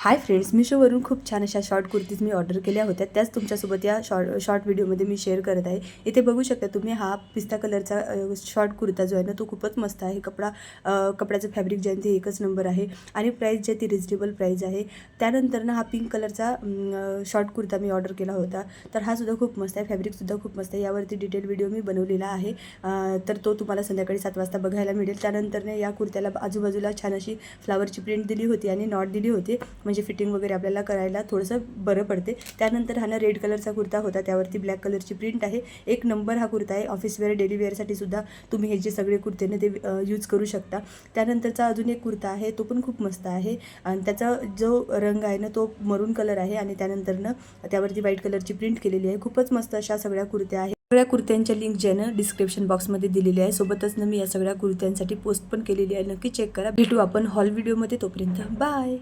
Hi friends, मिशोवरून खूप छान अशा शॉर्ट कुर्तीज मी ऑर्डर केल्या होत्या. त्याच तुमच्यासोबत या शॉर्ट व्हिडिओमध्ये मी शेअर करत आहे. इथे बघू शकता तुम्ही हा पिस्ता कलरचा शॉर्ट कुर्ता जो आहे ना तो खूपच मस्त आहे. कपड्याचं फॅब्रिक जे आहे ते एकच नंबर आहे आणि प्राईस जे ती रिजनेबल प्राईज आहे. त्यानंतर ना हा पिंक कलरचा शॉर्ट कुर्ता मी ऑर्डर केला होता. तर हा सुद्धा खूप मस्त आहे, फॅब्रिकसुद्धा खूप मस्त आहे. यावरती डिटेल व्हिडिओ मी बनवलेला आहे, तर तो तुम्हाला संध्याकाळी 7 वाजता बघायला मिळेल. त्यानंतर या कुर्त्याला आजूबाजूला छान अशी फ्लावरची प्रिंट दिली होती आणि नॉट दिली होती, म्हणजे फिटिंग वगैरे आपल्याला करायला थोडंसं बरं पडते. त्यानंतर हा ना रेड कलरचा कुर्ता होता, त्यावरती ब्लॅक कलरची प्रिंट आहे. एक नंबर हा कुर्ता आहे. ऑफिस वेअर, डेली वेअरसाठी सुद्धा तुम्ही हे जे सगळे कुर्ते ना ते यूज करू शकता. त्यानंतरचा अजून एक कुर्ता आहे, तो पण खूप मस्त आहे आणि त्याचा जो रंग आहे ना तो मरून कलर आहे आणि त्यानंतर ना त्यावरती व्हाईट कलरची प्रिंट केलेली आहे. खूपच मस्त अशा सगळ्या कुर्त्या आहेत. सगळ्या कुर्त्यांच्या लिंक जे आहे ना डिस्क्रिप्शन बॉक्समध्ये दिलेली आहे. सोबतच ना मी या सगळ्या कुर्त्यांसाठी पोस्ट पण केलेली आहे, नक्की चेक करा. भेटू आपण हॉल व्हिडिओमध्ये, तोपर्यंत बाय.